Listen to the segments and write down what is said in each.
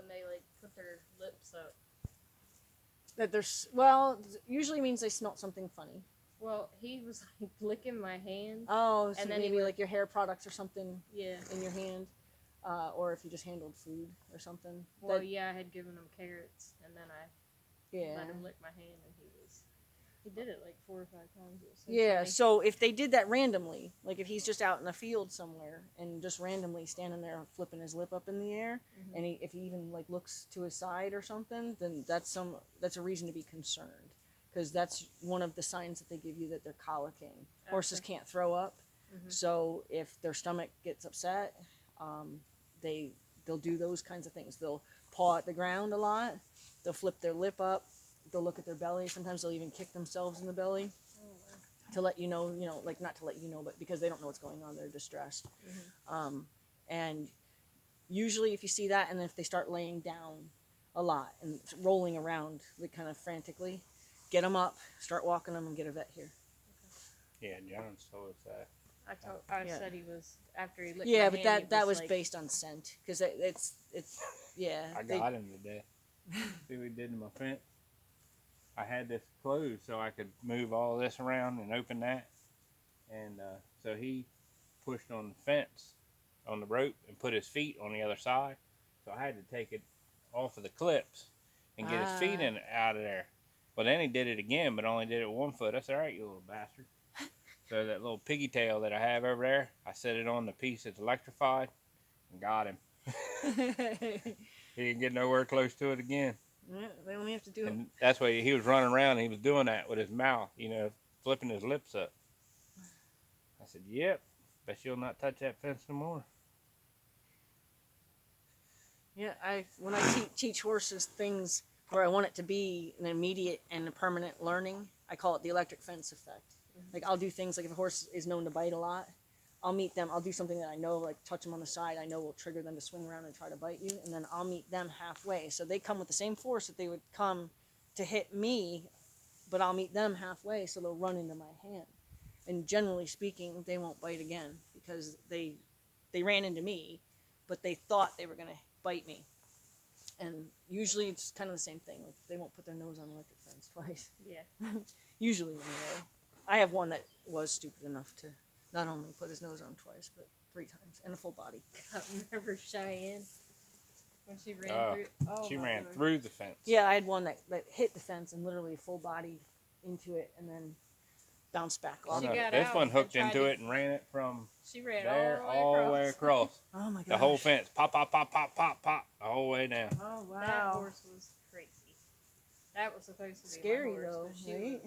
when they like put their lips up? That there's well, usually means they smelt something funny. Well, he was like licking my hand. Oh, so And then maybe like your hair products or something Yeah. in your hand, or if you just handled food or something. Well, yeah, I had given him carrots, and then I let him lick my hand, and he did it like 4 or 5 times. It was so Yeah, funny. so if they did that randomly, like if he's just out in a field somewhere and just randomly standing there flipping his lip up in the air, and if he even like looks to his side or something, then that's a reason to be concerned, because that's one of the signs that they give you that they're colicking. Horses can't throw up, so if their stomach gets upset, they'll do those kinds of things. They'll paw at the ground a lot. They'll flip their lip up. They'll look at their belly. Sometimes they'll even kick themselves in the belly to let you know, like not to let you know, but because they don't know what's going on, they're distressed. And usually if you see that, and if they start laying down a lot and rolling around like kind of frantically, get them up, start walking them, and get a vet here. Yeah, John told us that. I said he was, after he licked Yeah, my but hand, that was like, based on scent, because it's yeah. I got him today. See what he did to my fence? I had this closed so I could move all this around and open that. And so he pushed on the fence on the rope and put his feet on the other side. So I had to take it off of the clips and get his feet out of there. Well, then he did it again, but only did it 1 foot. I said, all right, you little bastard. So that little piggy tail that I have over there, I set it on the piece that's electrified and got him. He didn't get nowhere close to it again. Yeah, they only have to do it. And that's why he was running around and he was doing that with his mouth, flipping his lips up. I said, yep, bet you'll not touch that fence no more. Yeah, when I teach horses things where I want it to be an immediate and a permanent learning, I call it the electric fence effect. Like I'll do things like if a horse is known to bite a lot, I'll meet them. I'll do something that I know, like touch them on the side, I know will trigger them to swing around and try to bite you, and then I'll meet them halfway. So they come with the same force that they would come to hit me, but I'll meet them halfway, so they'll run into my hand. And generally speaking, they won't bite again because they ran into me, but they thought they were going to bite me. And usually it's kind of the same thing. Like they won't put their nose on the electric fence twice. Yeah. Usually anyway. I have one that was stupid enough to not only put his nose on twice, but 3 times, and a full body. Remember Cheyenne? When she ran through? Oh, she ran through the fence. Yeah, I had one that hit the fence and literally full body into it and then bounced back off. This one hooked into it and ran it from she ran there all the way across. Oh my god. The whole fence. Pop, pop, pop, pop, pop, pop. The whole way down. Oh wow. That horse was crazy. That was supposed to be scary my horse, though, right?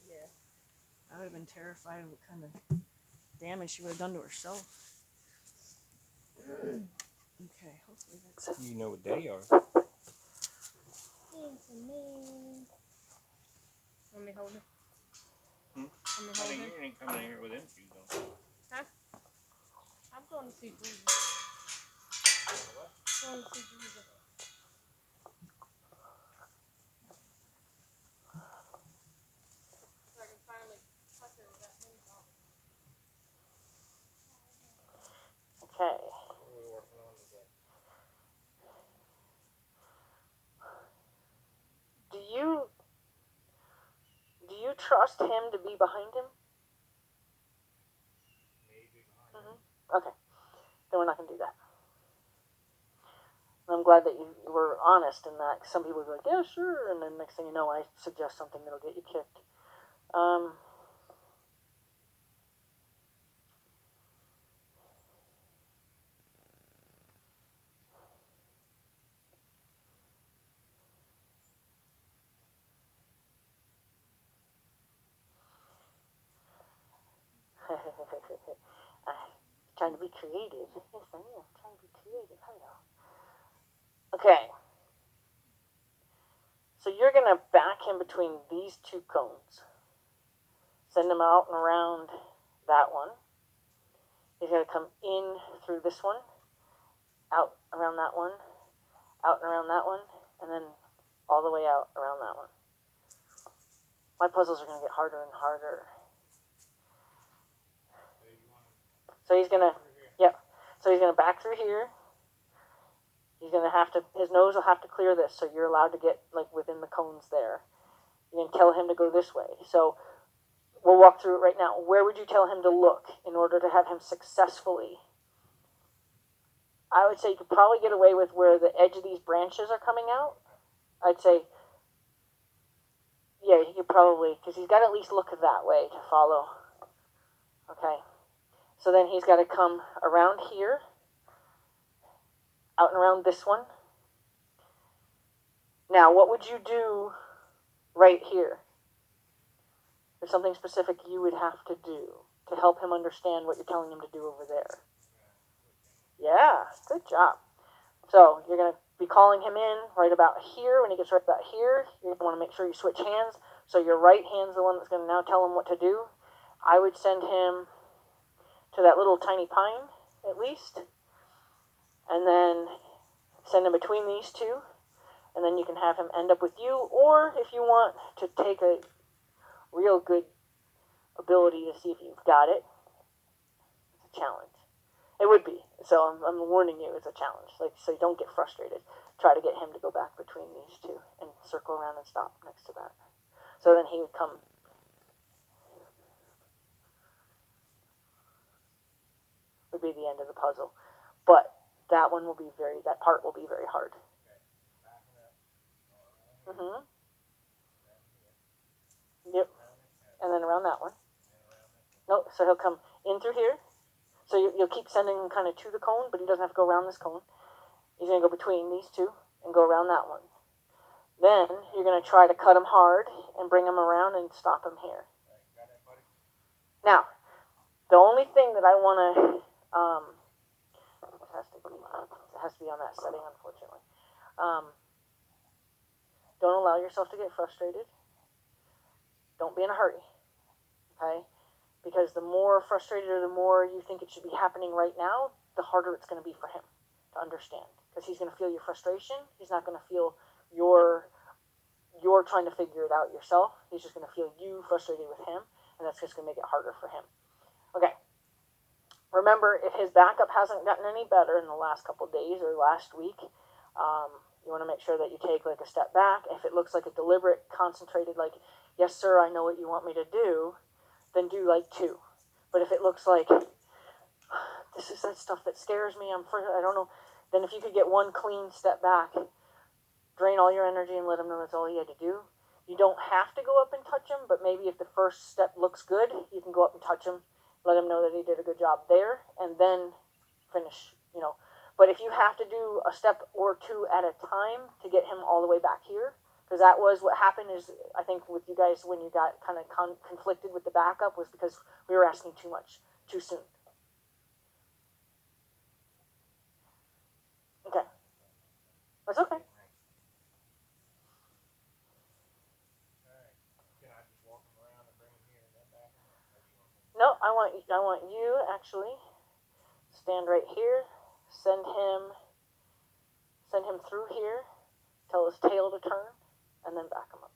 Yeah. I would have been terrified of what kind of damage she would have done to herself. Okay, hopefully that's... You know what they are. Let me hold it. Honey, you ain't coming here with them shoes on. Huh? I'm going to see Jesus. What? I'm going to see Jesus. So I can finally touch her with that thing off. Okay. What are we working on today? Do you trust him to be behind him? Maybe behind him. Okay. Then we're not going to do that. And I'm glad that you were honest in that. Some people would be like, yeah, sure. And then next thing you know, I suggest something that'll get you kicked. Trying to be creative. Yes, I am. Trying to be creative. Hello. Okay. So you're going to back him between these 2 cones. Send him out and around that one. He's going to come in through this one, out around that one, out and around that one, and then all the way out around that one. My puzzles are going to get harder and harder. So he's going to, yep. So he's going to back through here, He's gonna have to, his nose will have to clear this, so you're allowed to get like within the cones there. You can tell him to go this way. So we'll walk through it right now. Where would you tell him to look in order to have him successfully? I would say you could probably get away with where the edge of these branches are coming out. I'd say, yeah, he could probably, because he's got to at least look that way to follow. Okay. So then he's got to come around here, out and around this one. Now, what would you do right here? There's something specific you would have to do to help him understand what you're telling him to do over there. Yeah, good job. So you're going to be calling him in right about here. When he gets right about here, you're going to want to make sure you switch hands. So your right hand's the one that's going to now tell him what to do. I would send him to that little tiny pine, at least. And then send him between these two. And then you can have him end up with you. Or if you want to take a real good ability to see if you've got it, it's a challenge. It would be. So I'm warning you, it's a challenge. Like, so you don't get frustrated. Try to get him to go back between these two and circle around and stop next to that. So then he would come. Would be the end of the puzzle. But that one will be that part will be very hard. Mm-hmm. Yep. And then around that one. Nope, so he'll come in through here. So you'll keep sending him kind of to the cone, but he doesn't have to go around this cone. He's going to go between these two and go around that one. Then you're going to try to cut him hard and bring him around and stop him here. Now, the only thing that I want to, it has to be on that setting, unfortunately. Don't allow yourself to get frustrated. Don't be in a hurry, okay? Because the more frustrated or the more you think it should be happening right now, the harder it's going to be for him to understand. Because he's going to feel your frustration. He's not going to feel you're trying to figure it out yourself. He's just going to feel you frustrated with him, and that's just going to make it harder for him. Okay. Remember, if his backup hasn't gotten any better in the last couple of days or last week, you want to make sure that you take like a step back. If it looks like a deliberate, concentrated, like, yes, sir, I know what you want me to do, then do like 2. But if it looks like this is that stuff that scares me, I don't know, then if you could get one clean step back, drain all your energy and let him know that's all you had to do. You don't have to go up and touch him, but maybe if the first step looks good, you can go up and touch him, let him know that he did a good job there, and then finish, But if you have to do a step or 2 at a time to get him all the way back here, because that was what happened is, I think with you guys when you got kind of conflicted with the backup was because we were asking too much, too soon. Okay. That's okay. No, I want you actually stand right here, send him through here, tell his tail to turn, and then back him up.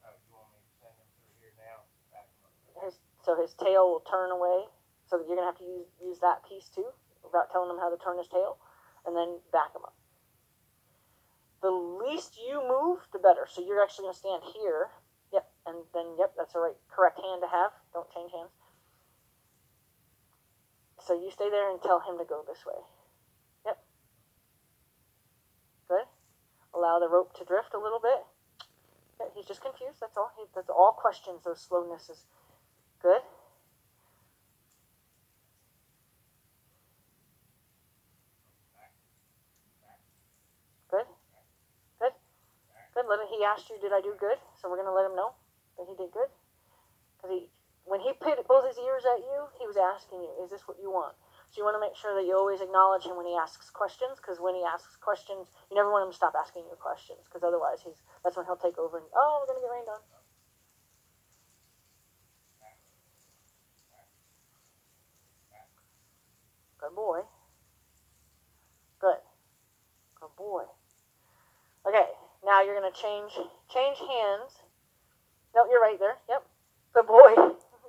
You want me to send him through here now? Back him up. So his tail will turn away. So you're gonna have to use that piece too, about telling him how to turn his tail, and then back him up. The least you move, the better. So you're actually gonna stand here. Yep, and then that's the correct hand to have. Don't change hands. So you stay there and tell him to go this way. Yep. Good. Allow the rope to drift a little bit. Yeah, he's just confused, that's all. That's all questions, those slownesses. Good. Good. Good. Good. He asked you, did I do good? So we're going to let him know that he did good. Because when he pulls his ears at you, he was asking you, is this what you want? So you want to make sure that you always acknowledge him when he asks questions, because when he asks questions, you never want him to stop asking you questions, because otherwise that's when he'll take over and, we're going to get rained on. Good boy. Good. Good boy. Okay, now you're going to change hands. No, you're right there. Yep. Good boy.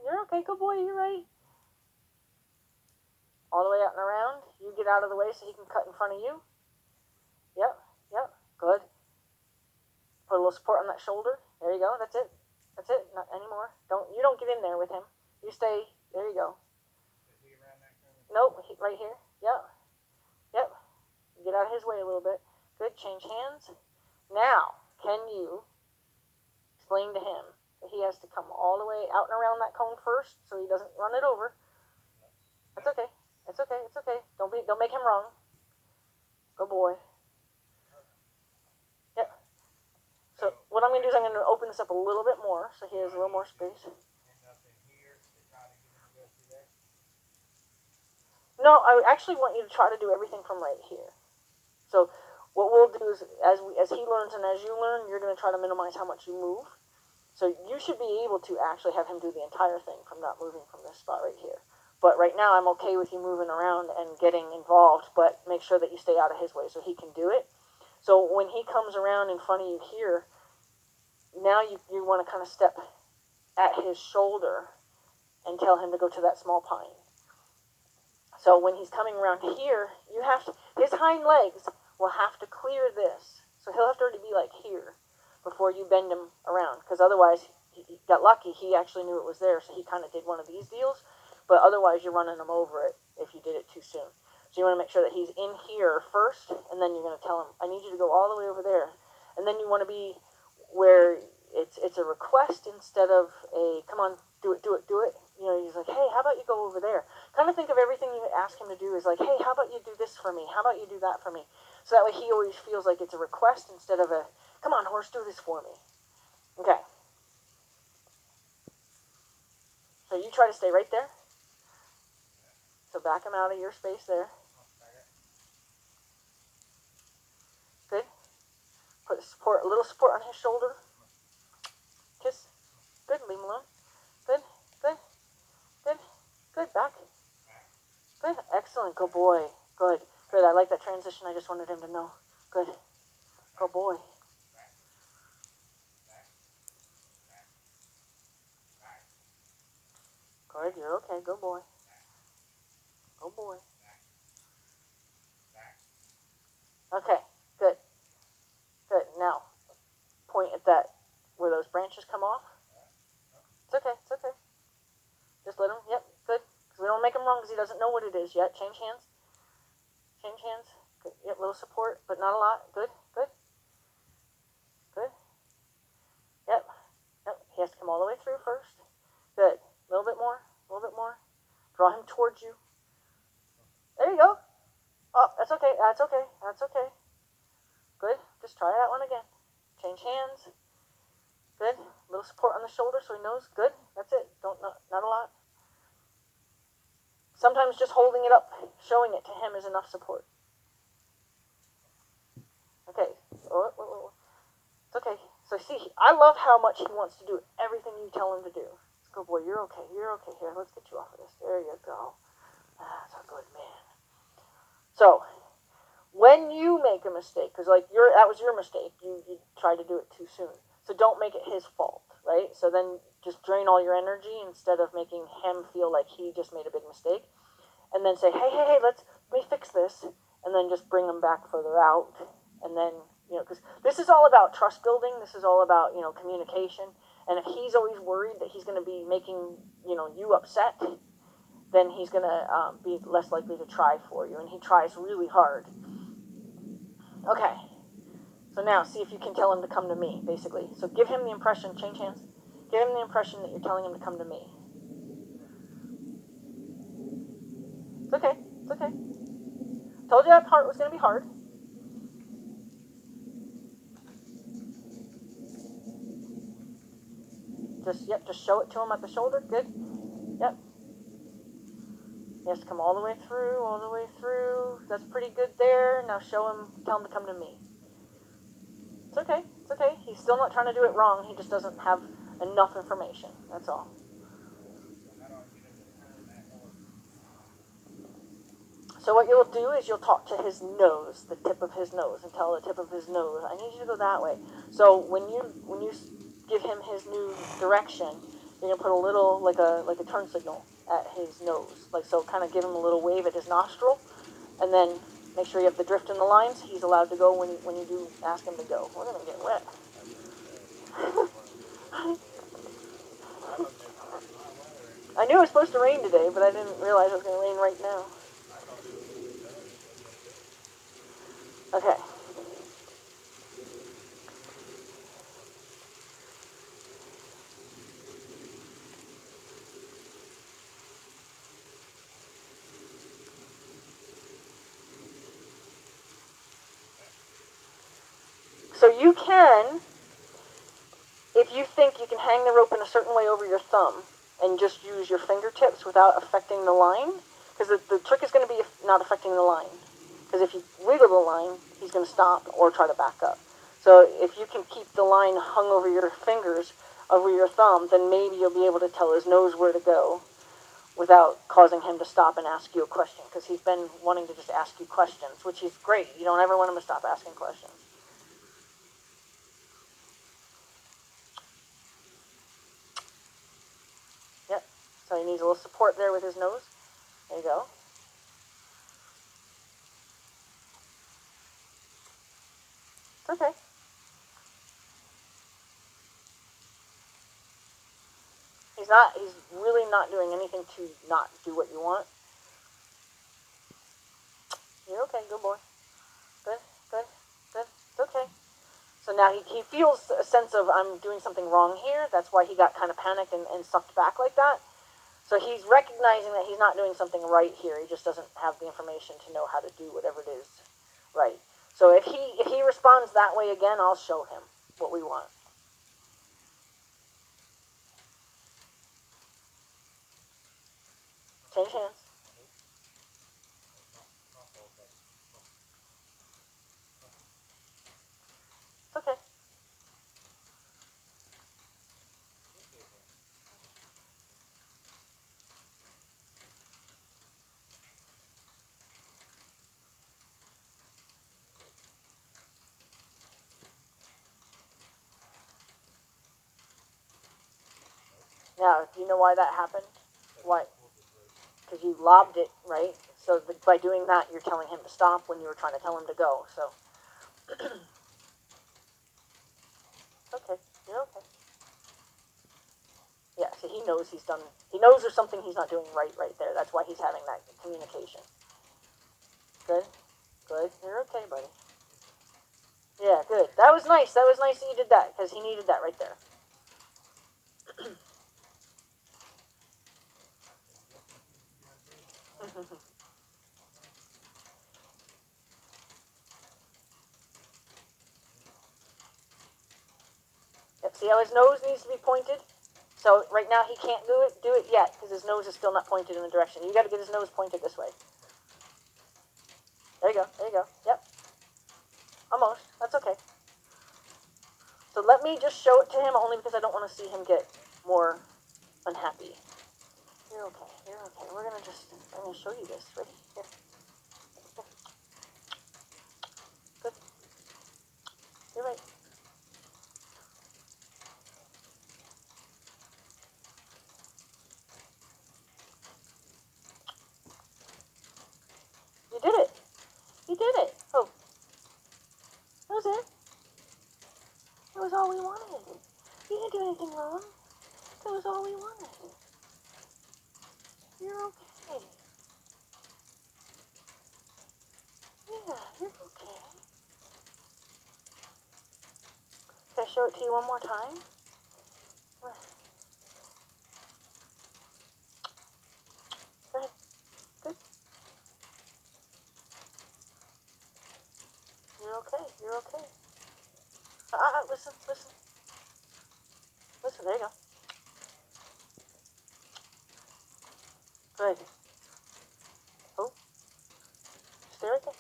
You're okay. Good boy. You're right. All the way out and around. You you get out of the way so he can cut in front of you. Yep, yep, good. Put a little support on that shoulder. There you go. That's it. That's it. Not anymore. You don't get in there with him. You stay. There you go. Nope. Right here. Yep. Yep. Get out of his way a little bit. Good. Change hands. Now, can you explain to him that he has to come all the way out and around that cone first, so he doesn't run it over? That's okay. It's okay. It's okay. Don't make him wrong. Good boy. Yep. So what I'm going to do is I'm going to open this up a little bit more, so he has a little more space. No, I actually want you to try to do everything from right here. So what we'll do is, as he learns and as you learn, you're going to try to minimize how much you move. So you should be able to actually have him do the entire thing from not moving from this spot right here. But right now I'm okay with you moving around and getting involved, but make sure that you stay out of his way so he can do it. So when he comes around in front of you here, now you want to kind of step at his shoulder and tell him to go to that small pine. So when he's coming around here, his hind legs will have to clear this. So he'll have to already be like here before you bend him around. Because otherwise, he got lucky. He actually knew it was there, so he kind of did one of these deals. But otherwise, you're running him over it if you did it too soon. So you want to make sure that he's in here first, and then you're going to tell him, I need you to go all the way over there. And then you want to be where it's a request instead of a, come on, do it, do it, do it. You know, he's like, hey, how about you go over there? Kind of think of everything you ask him to do as like, hey, how about you do this for me? How about you do that for me? So that way he always feels like it's a request instead of a, come on, horse, do this for me. Okay. So you try to stay right there. So back him out of your space there. Good. Put a little support on his shoulder. Kiss. Good. Leave him alone. Good. Good. Good. Good. Back. Good. Excellent. Good boy. Good. Good. I like that transition. I just wanted him to know. Good. Good boy. Good. You're okay. Good boy. Good boy. Okay. Good. Good. Now, point at that where those branches come off. It's okay. It's okay. Just let him. Yep. Good. Because we don't make him wrong because he doesn't know what it is yet. Change hands. Change hands. Good. Yep. Little support, but not a lot. Good. Good. Good. Yep. Yep. He has to come all the way through first. Good. A little bit more. A little bit more. Draw him towards you. There you go. Oh, that's okay. That's okay. That's okay. Good. Just try that one again. Change hands. Good. A little support on the shoulder so he knows. Good. That's it. Not a lot. Sometimes just holding it up, showing it to him is enough support. Okay. Oh. It's okay. So see, I love how much he wants to do everything you tell him to do. Good boy. You're okay. You're okay. Here, let's get you off of this. There you go. That's a good man. So, when you make a mistake, because that was your mistake, you tried to do it too soon. So don't make it his fault, right? So then just drain all your energy instead of making him feel like he just made a big mistake. And then say, hey, let me fix this. And then just bring him back further out. And then, because this is all about trust building. This is all about, communication. And if he's always worried that he's going to be making, you upset, then he's going to be less likely to try for you. And he tries really hard. Okay. So now, see if you can tell him to come to me, basically. So give him the impression, change hands. Give him the impression that you're telling him to come to me. It's okay. It's okay. Told you that part was going to be hard. Just show it to him at the shoulder. Good. Yep. He has to come all the way through. That's pretty good there. Now tell him to come to me. It's okay. It's okay. He's still not trying to do it wrong. He just doesn't have enough information. That's all. So what you'll do is you'll talk to his nose, the tip of his nose, and tell the tip of his nose, I need you to go that way. So when you give him his new direction, you're gonna put a little like a turn signal at his nose, so kind of give him a little wave at his nostril, and then make sure you have the drift in the lines. He's allowed to go when you do ask him to go. We're gonna get wet. I knew it was supposed to rain today, but I didn't realize it was gonna rain right now. Okay. So you can, if you think you can hang the rope in a certain way over your thumb and just use your fingertips without affecting the line, because the trick is going to be not affecting the line. Because if you wiggle the line, he's going to stop or try to back up. So if you can keep the line hung over your fingers, over your thumb, then maybe you'll be able to tell his nose where to go without causing him to stop and ask you a question. Because he's been wanting to just ask you questions, which is great. You don't ever want him to stop asking questions. Yep. So he needs a little support there with his nose. There you go. It's okay. He's really not doing anything to not do what you want. You're okay, good boy. Good, good, good. It's okay. So now he feels a sense of, I'm doing something wrong here. That's why he got kind of panicked and sucked back like that. So he's recognizing that he's not doing something right here. He just doesn't have the information to know how to do whatever it is right. So if he responds that way again, I'll show him what we want. Change hands. It's okay. Now, do you know why that happened? Why? Because you lobbed it, right? So by doing that, you're telling him to stop when you were trying to tell him to go. So, okay, you're okay. Yeah, so he knows he knows there's something he's not doing right there. That's why he's having that communication. Good, good, you're okay, buddy. Yeah, good. That was nice. That was nice that you did that, because he needed that right there. Yep, see how his nose needs to be pointed? So right now he can't do it yet, because his nose is still not pointed in the direction. You got to get his nose pointed this way. There you go, there you go. Yep. Almost. That's okay. So let me just show it to him, only because I don't want to see him get more unhappy. You're okay, you're okay. I'm going to show you this. Ready? Here. Good. You're right. You did it. You did it. Oh. That was it. That was all we wanted. You didn't do anything wrong. That was all we wanted. You're okay. Yeah, you're okay. Can I show it to you one more time? Go ahead. Good. You're okay. You're okay. Listen, listen. Listen, there you go. Good. Oh, stay right there.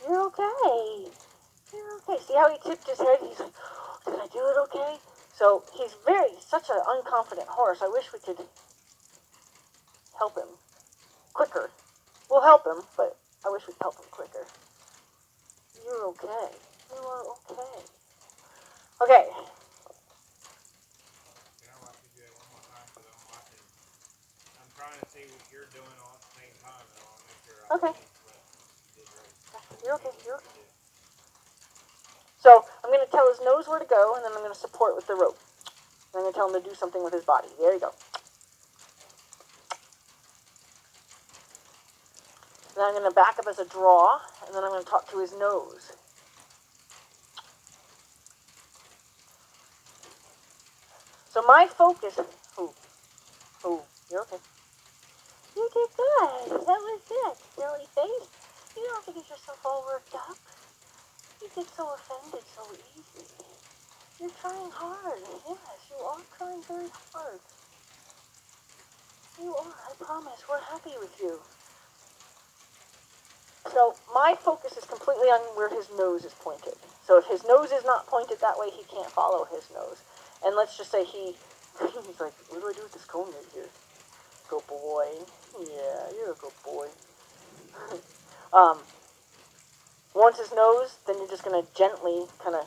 You're okay. You're okay. See how he tipped his head? He's like, oh, did I do it okay? So he's such an unconfident horse. I wish we could help him quicker. We'll help him, but I wish we could help him quicker. You're okay. You are okay. Okay. Can I watch you do it one more time? Because I'm trying to see what you're doing all at the same time, and I want to make Okay. You're okay. You're okay. So I'm going to tell his nose where to go, and then I'm going to support with the rope. I'm going to tell him to do something with his body. There you go. Then I'm going to back up as a draw, and then I'm going to talk to his nose. So my focus... Ooh, you're okay. You did good. That was good, silly face. You don't have to get yourself all worked up. You get so offended so easy. You're trying hard. Yes, you are trying very hard. You are, I promise. We're happy with you. So my focus is completely on where his nose is pointed. So if his nose is not pointed that way, he can't follow his nose. And let's just say he's like, what do I do with this cone right here? Good boy. Yeah, you're a good boy. Once his nose, then you're just going to gently kind of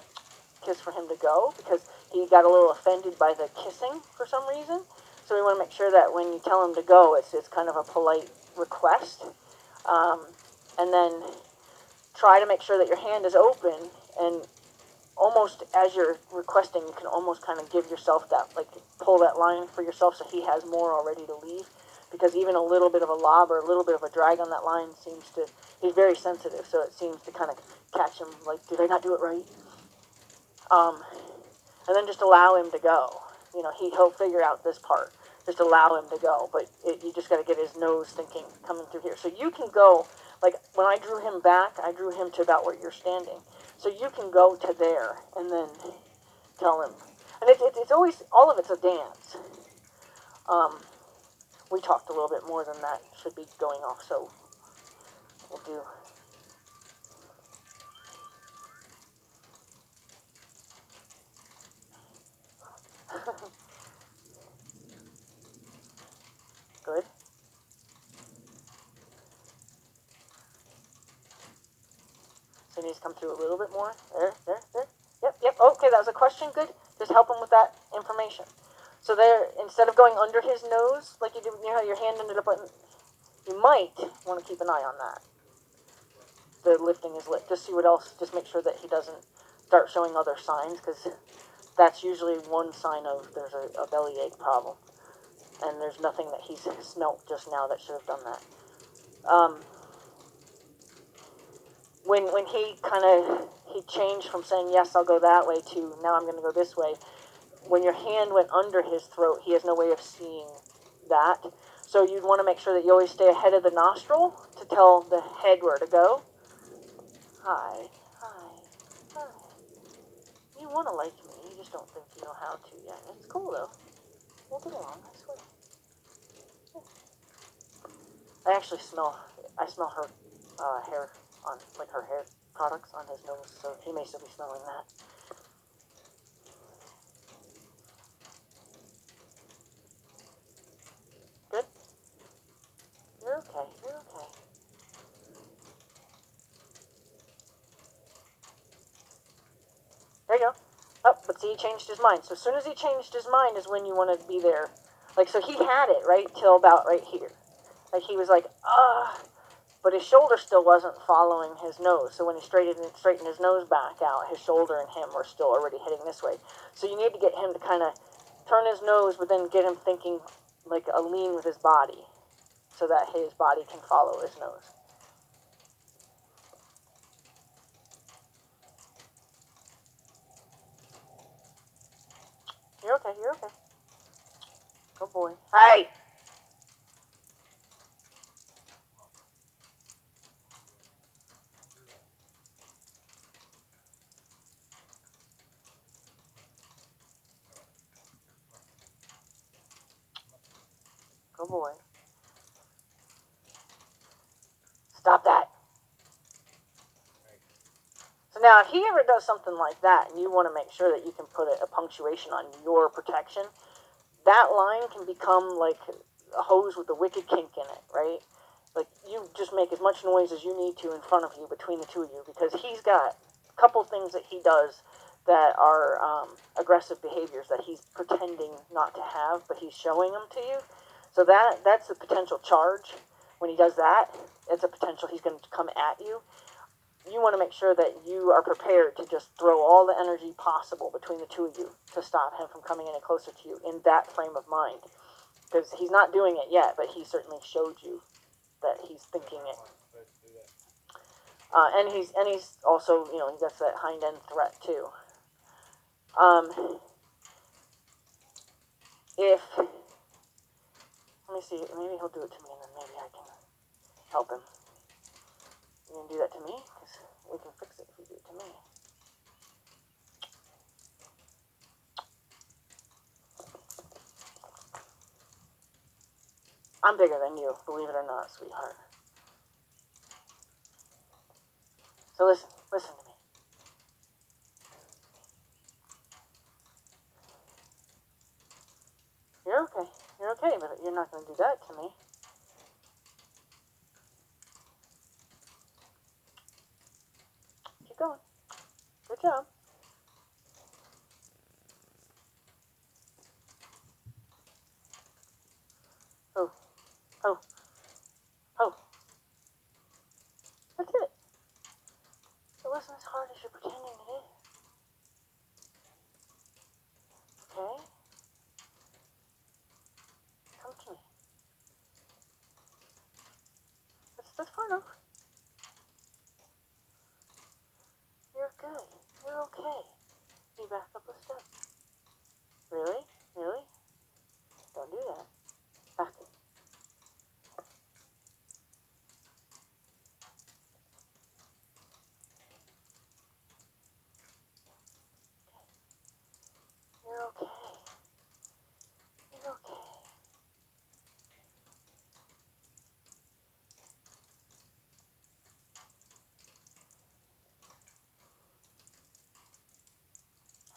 kiss for him to go, because he got a little offended by the kissing for some reason. So we want to make sure that when you tell him to go, it's kind of a polite request. And then try to make sure that your hand is open, and almost as you're requesting, you can almost kind of give yourself that, like, pull that line for yourself so he has more already to leave. Because even a little bit of a lob or a little bit of a drag on that line seems to, he's very sensitive, so it seems to kind of catch him, like, did I not do it right? And then just allow him to go. You know, he'll figure out this part. Just allow him to go, but you just got to get his nose thinking coming through here. So you can go, like when I drew him back, I drew him to about where you're standing. So you can go to there and then tell him. And it's always, all of it's a dance. We talked a little bit more than that should be going off, so we'll do. Good. So he needs to come through a little bit more. There. Yep. Okay, that was a question. Good. Just help him with that information. So there, instead of going under his nose, like you did, you know how your hand ended up on, you might want to keep an eye on that. The lifting his lip. Just see what else, just make sure that he doesn't start showing other signs, because that's usually one sign of there's a bellyache problem. And there's nothing that he's smelt just now that should have done that. When he he changed from saying, yes, I'll go that way, to now I'm going to go this way, when your hand went under his throat, he has no way of seeing that. So you'd want to make sure that you always stay ahead of the nostril to tell the head where to go. Hi. You want to like me, you just don't think you know how to yet. It's cool, though. We'll get along, I swear. I actually smell her hair on, like her hair products on his nose, so he may still be smelling that. Good? You're okay. There you go. Oh, but see, he changed his mind. So as soon as he changed his mind is when you want to be there. Like, so he had it, right, till about right here. Like, he was like, but his shoulder still wasn't following his nose. So when he straightened his nose back out, his shoulder and him were still already heading this way. So you need to get him to kind of turn his nose, but then get him thinking like a lean with his body, so that his body can follow his nose. You're okay. Good boy. Hey! Good boy. Stop that. So now, if he ever does something like that, and you want to make sure that you can put a punctuation on your protection, that line can become like a hose with a wicked kink in it, right? Like, you just make as much noise as you need to in front of you, between the two of you, because he's got a couple things that he does that are aggressive behaviors that he's pretending not to have, but he's showing them to you. So that's a potential charge. when he does that, it's a potential he's going to come at you. You want to make sure that you are prepared to just throw all the energy possible between the two of you to stop him from coming any closer to you in that frame of mind. Because he's not doing it yet, but he certainly showed you that he's thinking it. And he's also, he gets that hind end threat too. If, let me see, maybe he'll do it to me and then maybe I can help him. You gonna do that to me? Because we can fix it if you do it to me. I'm bigger than you, believe it or not, sweetheart. So listen to me. You're okay, but you're not going to do that to me. Keep going. Good job. Oh. That's it. It wasn't as hard as you're pretending it is. Okay? Come to me. That's far enough. You're good. You're okay. You back up a step. Really? Really? Don't do that. Back. You're okay. You're okay.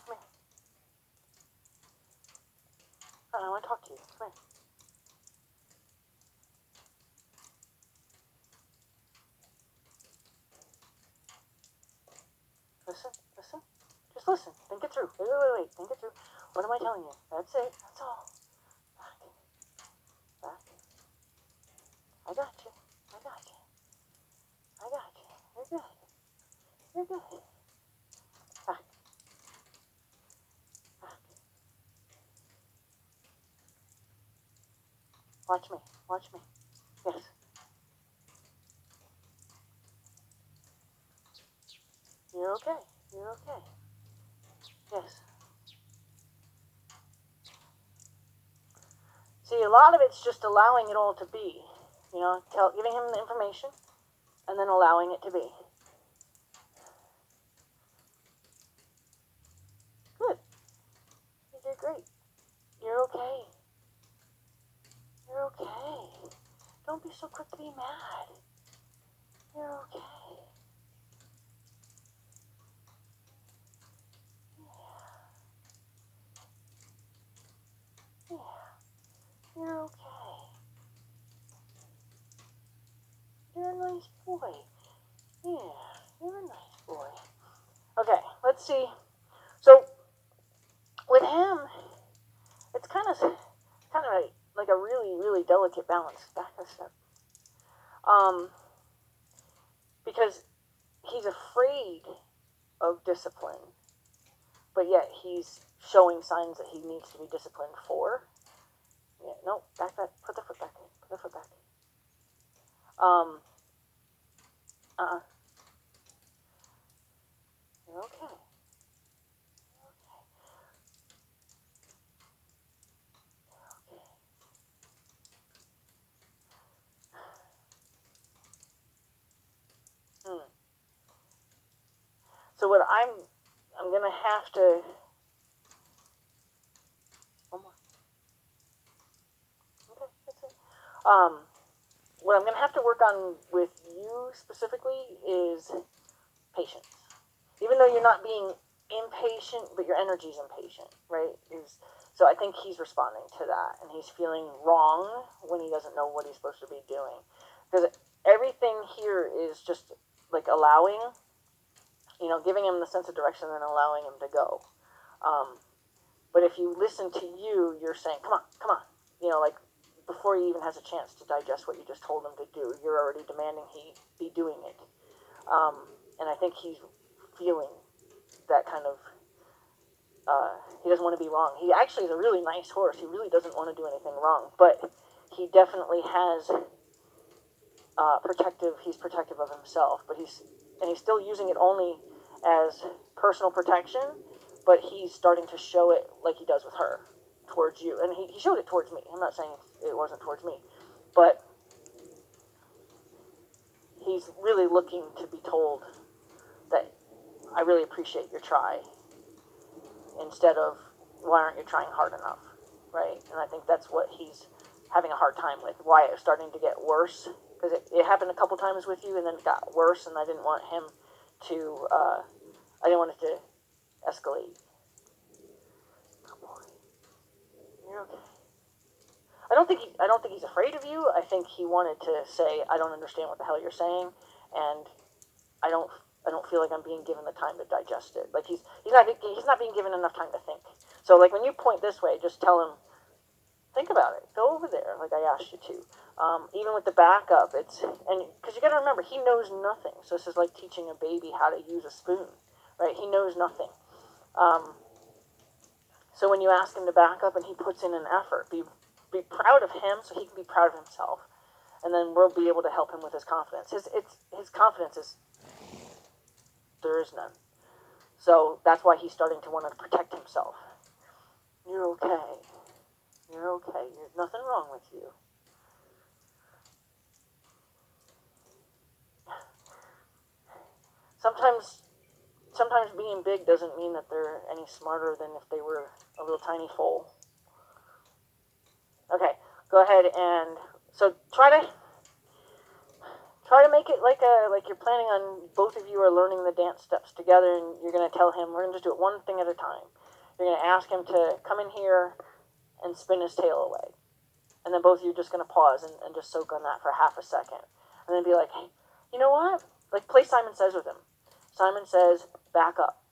Come here. I want to talk to you. Come here. Listen. Just listen. Think it through. Wait. Think it through. What am I telling you? That's it. That's all. Back. I got you. You're good. Back. Watch me. Yes. You're okay. Yes. See, a lot of it's just allowing it all to be. Giving him the information, and then allowing it to be. Good. You did great. You're okay. Don't be so quick to be mad. You're okay. Yeah. You're okay. You're a nice boy. Yeah, you're a nice boy. Okay, let's see. So, with him, it's kind of like a really, really delicate balance. Back a step. Because he's afraid of discipline, but yet he's showing signs that he needs to be disciplined for. Yeah, no, back. Put the foot back. You're okay. So what I'm gonna have to. One more. Okay, that's it. What I'm gonna have to work on with you specifically is patience. Even though you're not being impatient, but your energy's impatient, right? So I think he's responding to that, and he's feeling wrong when he doesn't know what he's supposed to be doing. Because everything here is just like allowing, giving him the sense of direction and allowing him to go. But if you listen to you, you're saying, come on, like before he even has a chance to digest what you just told him to do, you're already demanding he be doing it. And I think he's feeling that kind of, he doesn't want to be wrong. He actually is a really nice horse. He really doesn't want to do anything wrong, but he definitely has he's protective of himself, but he's still using it only as personal protection, but he's starting to show it like he does with her towards you. And he showed it towards me. I'm not saying it wasn't towards me, but he's really looking to be told that I really appreciate your try, instead of why aren't you trying hard enough, right? And I think that's what he's having a hard time with, why it was starting to get worse, because it happened a couple times with you, and then it got worse, and I didn't want him to, I didn't want it to escalate. Oh boy. You're okay. I don't think he's afraid of you. I think he wanted to say, I don't understand what the hell you're saying, and I don't feel like I'm being given the time to digest it. Like he's not being given enough time to think. So like when you point this way, just tell him, think about it. Go over there, like I asked you to. Even with the backup, because you got to remember, he knows nothing. So this is like teaching a baby how to use a spoon, right? He knows nothing. So when you ask him to back up and he puts in an effort, be proud of him so he can be proud of himself, and then we'll be able to help him with his confidence. His confidence is, there is none. So that's why he's starting to want to protect himself. You're okay. You're okay. There's nothing wrong with you. Sometimes being big doesn't mean that they're any smarter than if they were a little tiny foal. Okay, go ahead and so try to make it like you're planning on both of you are learning the dance steps together, and you're going to tell him, we're going to just do it one thing at a time. You're going to ask him to come in here and spin his tail away. And then both of you are just going to pause and just soak on that for half a second. And then be like, hey, you know what? Like play Simon Says with him. Simon says, back up.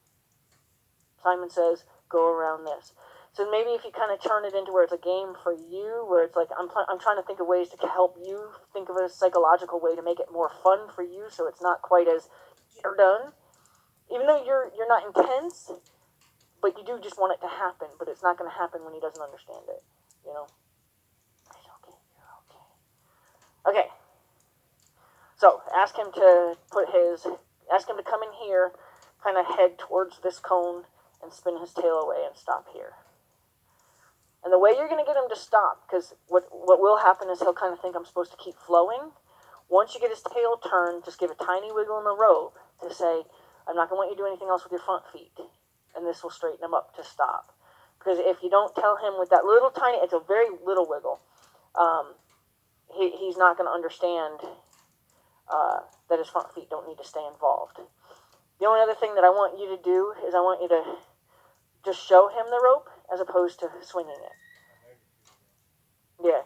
Simon says, go around this. So maybe if you kind of turn it into where it's a game for you, where it's like, I'm trying to think of ways to help you think of a psychological way to make it more fun for you, so it's not quite as you're done. Even though you're not intense, but you do just want it to happen, but it's not going to happen when he doesn't understand it, you know? It's okay, you're okay. Okay. So ask him to come in here, kind of head towards this cone, and spin his tail away and stop here. And the way you're going to get him to stop, because what will happen is he'll kind of think I'm supposed to keep flowing. Once you get his tail turned, just give a tiny wiggle in the robe to say, I'm not going to want you to do anything else with your front feet. And this will straighten him up to stop. Because if you don't tell him with that little tiny, it's a very little wiggle, he's not going to understand that his front feet don't need to stay involved. The only other thing that I want you to do is I want you to just show him the rope as opposed to swinging it. Yeah,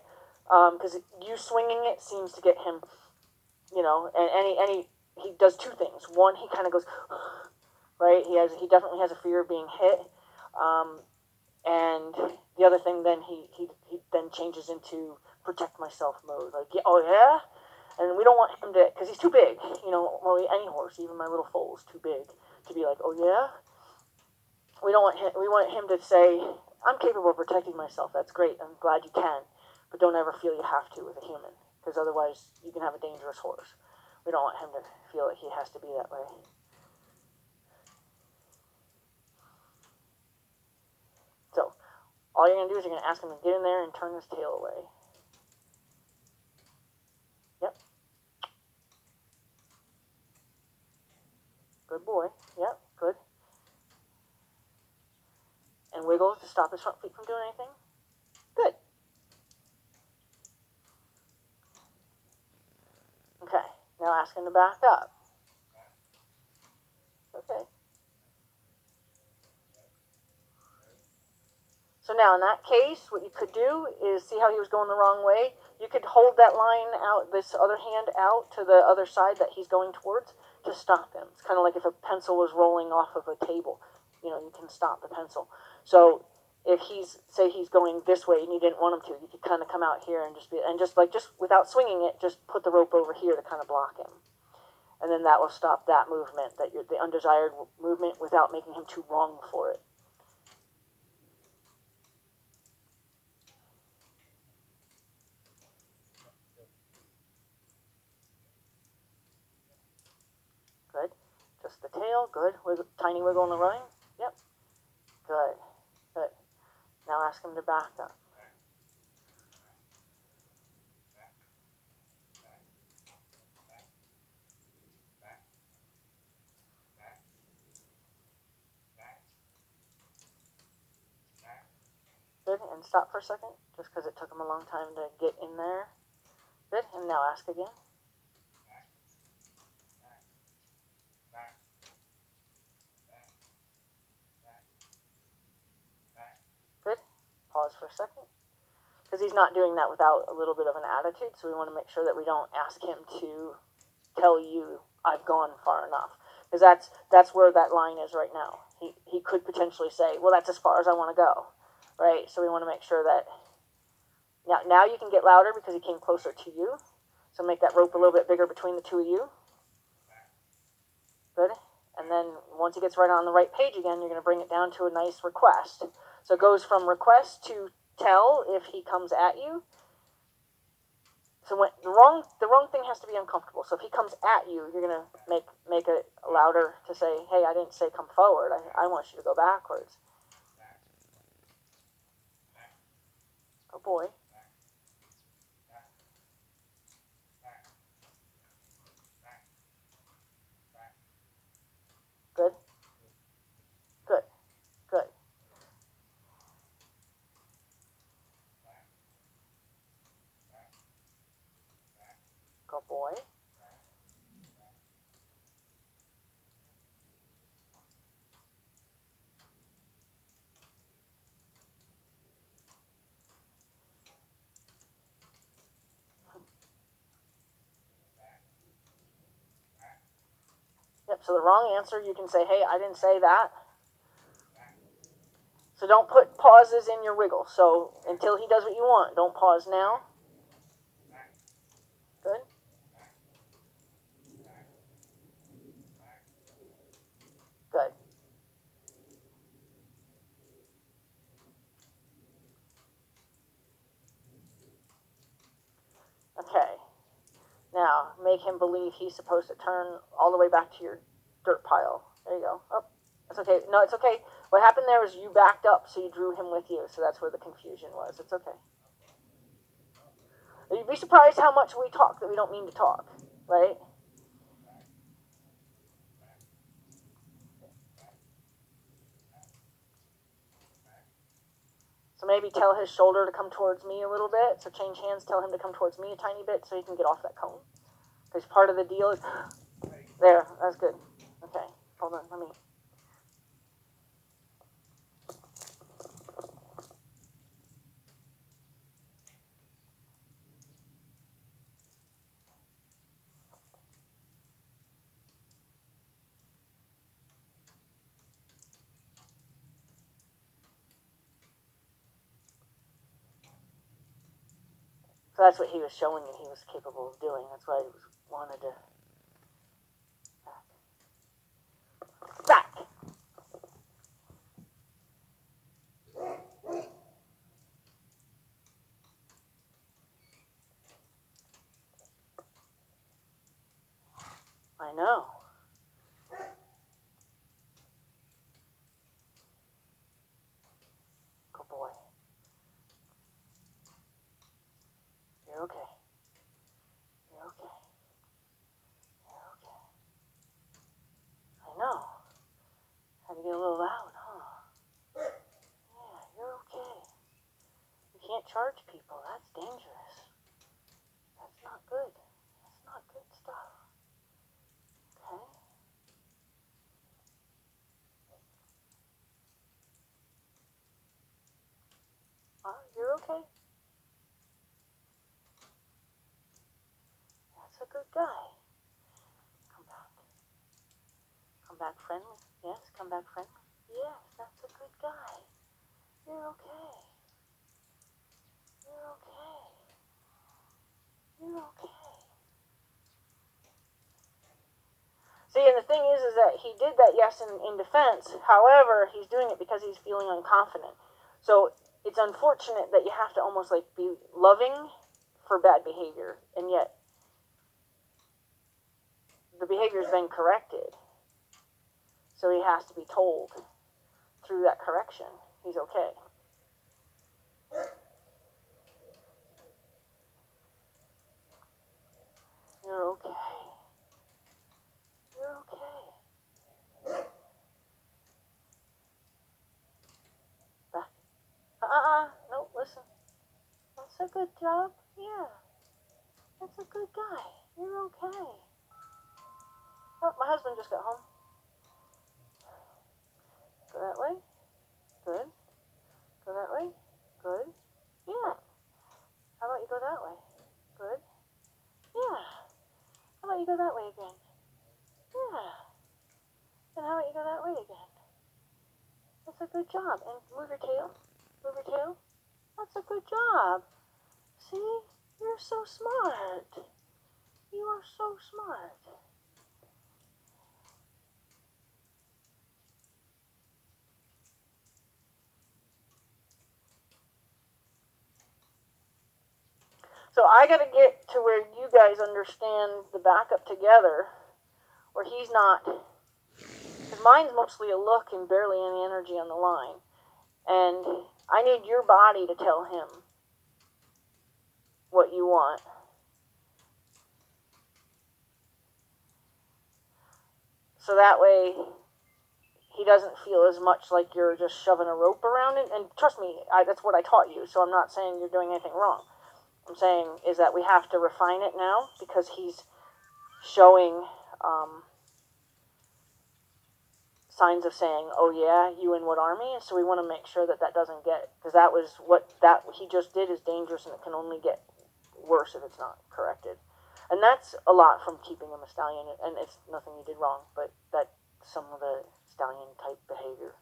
because you swinging it seems to get him, and he does two things. One, he kind of goes, right? He definitely has a fear of being hit, and the other thing, then he then changes into protect myself mode. Like, oh yeah. And we don't want him to, because he's too big, well, any horse, even my little foal is too big to be like, oh yeah? We want him to say, I'm capable of protecting myself, that's great, I'm glad you can, but don't ever feel you have to with a human, because otherwise you can have a dangerous horse. We don't want him to feel like he has to be that way. So, all you're going to do is you're going to ask him to get in there and turn his tail away. Yep. Good boy. Yep, good. And wiggle to stop his front feet from doing anything. Good. Okay, now ask him to back up. Okay. So now in that case, what you could do is see how he was going the wrong way. You could hold that line out, this other hand out to the other side that he's going towards to stop him. It's kind of like if a pencil was rolling off of a table. You can stop the pencil. So if say he's going this way and you didn't want him to, you could kind of come out here and just without swinging it, just put the rope over here to kind of block him. And then that will stop that movement, the undesired movement, without making him too wrong for it. Good. Just the tail. Good. Tiny wiggle in the running. Yep. Good. Good. Now ask him to back up. Good. And stop for a second, just because it took him a long time to get in there. Good. And now ask again. Good. Pause for a second. Because he's not doing that without a little bit of an attitude, so we want to make sure that we don't ask him to tell you, I've gone far enough. Because that's where that line is right now. He could potentially say, well, that's as far as I want to go. Right? So we want to make sure that now you can get louder because he came closer to you. So make that rope a little bit bigger between the two of you. Good. And then once he gets right on the right page again, you're going to bring it down to a nice request. So it goes from request to tell if he comes at you. So when the wrong thing has to be uncomfortable. So if he comes at you, you're going to make it louder to say, hey, I didn't say come forward. I want you to go backwards. Good boy. Good. Good. Good. Good boy. Yep, so the wrong answer, you can say, hey, I didn't say that. So don't put pauses in your wiggle. So until he does what you want, don't pause now. Good. Good. Okay. Now, make him believe he's supposed to turn all the way back to your dirt pile. There you go. Oh, that's okay. No, it's okay. What happened there was you backed up, so you drew him with you. So that's where the confusion was. It's okay. You'd be surprised how much we talk that we don't mean to talk, right? So maybe tell his shoulder to come towards me a little bit. So change hands, tell him to come towards me a tiny bit so he can get off that cone. Because part of the deal is... There, that's good. Okay, hold on, let me... So that's what he was showing you he was capable of doing. That's why he wanted to... Back! I know. Good boy. You're okay. You're okay. You're okay. I know. Had to get a little loud, huh? Yeah, you're okay. You can't charge people. That's dangerous. That's not good. That's not good stuff. Okay? You're okay. That's a good guy. Come back. Come back friendly. Yes, come back friendly. Yes, that's a good guy. You're okay. You're okay. You're okay. See, and the thing is that he did that, yes, in defense. However, he's doing it because he's feeling unconfident. So it's unfortunate that you have to almost like be loving for bad behavior, and yet the behavior's been corrected. So he has to be told through that correction he's okay. You're okay. You're okay. Back. No, listen. That's a good job. Yeah. That's a good guy. You're okay. Oh, my husband just got home. Go that way. Good. Go that way. Good. Yeah. How about you go that way? Good. Yeah. How about you go that way again? Yeah. And how about you go that way again? That's a good job. And move your tail. Move your tail. That's a good job. See? You're so smart. You are so smart. So I got to get to where you guys understand the backup together, where he's not, because mine's mostly a look and barely any energy on the line. And I need your body to tell him what you want. So that way he doesn't feel as much like you're just shoving a rope around it. And trust me, that's what I taught you, so I'm not saying you're doing anything wrong. I'm saying is that we have to refine it now because he's showing signs of saying, oh yeah, you in what army? So we want to make sure that that doesn't get, because that was what that he just did is dangerous and it can only get worse if it's not corrected. And that's a lot from keeping him a stallion, and it's nothing you did wrong, but that's some of the stallion type behavior.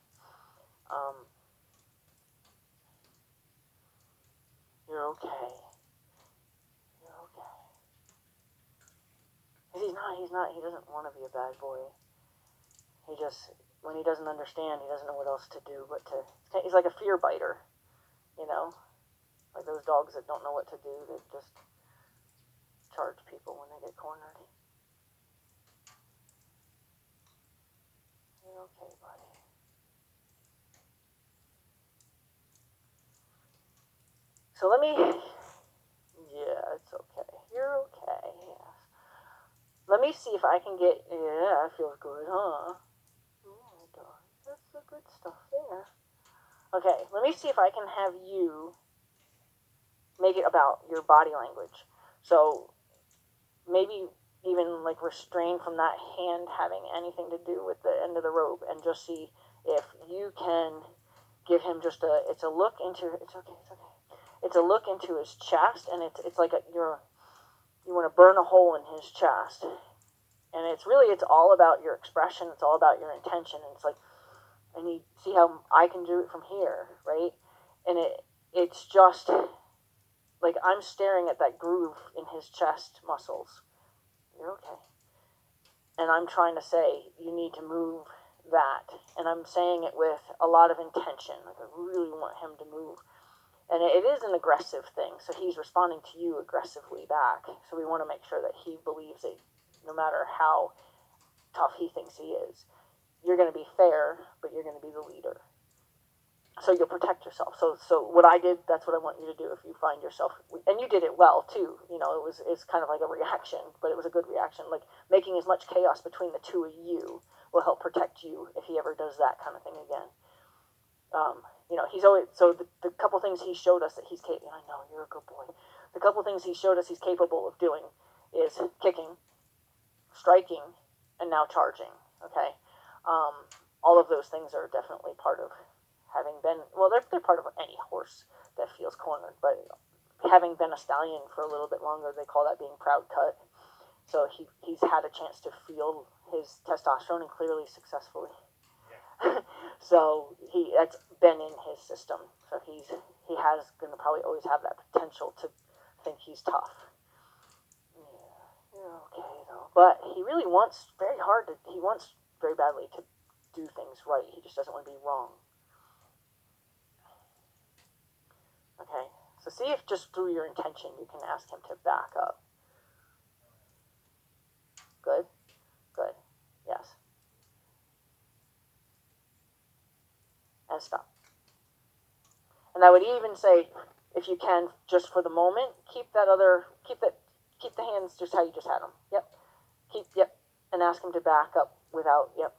You're okay. You're okay. Because he doesn't want to be a bad boy. He just, when he doesn't understand, he doesn't know what else to do but to, he's like a fear biter, you know? Like those dogs that don't know what to do, that just charge people when they get cornered. You're okay, buddy. So let me, yeah, it's okay. You're okay, yes. Let me see if I can get, yeah, that feels good, huh? Oh, darn. That's the good stuff there. Okay, let me see if I can have you make it about your body language. So maybe even like restrain from that hand having anything to do with the end of the rope, and just see if you can give him just it's a look into, it's okay. It's a look into his chest, and it's like you want to burn a hole in his chest. And it's all about your expression. It's all about your intention. And it's like, I need, see how I can do it from here, right? And it's just like I'm staring at that groove in his chest muscles. You're okay. And I'm trying to say, you need to move that. And I'm saying it with a lot of intention. Like I really want him to move. And it is an aggressive thing, so he's responding to you aggressively back. So we want to make sure that he believes that no matter how tough he thinks he is, you're going to be fair, but you're going to be the leader. So you'll protect yourself. So what I did, that's what I want you to do if you find yourself, and you did it well too. You know, it's kind of like a reaction, but it was a good reaction. Like making as much chaos between the two of you will help protect you if he ever does that kind of thing again. You know, he's always, so the couple things he showed us that he's capable, I know, you're a good boy. The couple things he showed us he's capable of doing is kicking, striking, and now charging, okay? All of those things are definitely part of having been, well, they're part of any horse that feels cornered, but having been a stallion for a little bit longer, they call that being proud cut. So he's had a chance to feel his testosterone, and clearly successfully. So that's been in his system. So he has going to probably always have that potential to think he's tough. Yeah, you're okay though. But he really wants he wants very badly to do things right. He just doesn't want to be wrong. Okay, so see if just through your intention you can ask him to back up. Good, good, yes. And stop. And I would even say, if you can, just for the moment, keep the hands just how you just had them. Yep, and ask him to back up without, yep.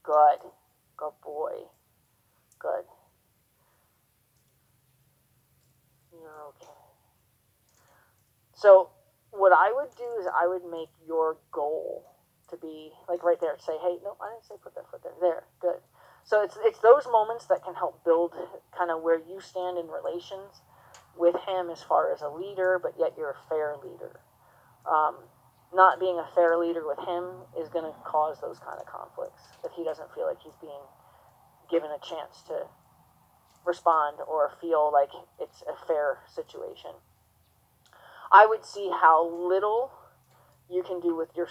Good, good boy, good. You're okay. So what I would do is I would make your goal to be like right there. Say, hey, no, I didn't say put that foot there. There, good. So it's those moments that can help build kind of where you stand in relations with him as far as a leader, but yet you're a fair leader. Not being a fair leader with him is going to cause those kind of conflicts if he doesn't feel like he's being given a chance to respond or feel like it's a fair situation. I would see how little you can do with your